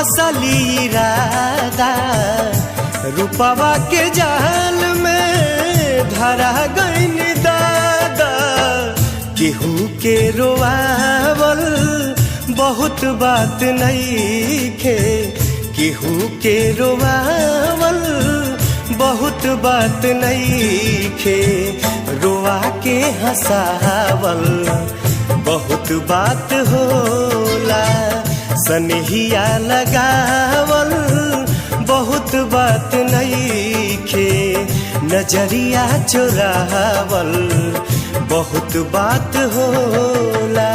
असली इरादा रूपवा के जाल में धरा गईन दादा। केहू के रोआवल बहुत बात नइखे, केहू के रोआवल बहुत बात नइखे, रोआ के हंसावल बहुत बात होला। सनहिया लगावल बहुत बात नइखे, नजरिया चुरावल बहुत बात होला।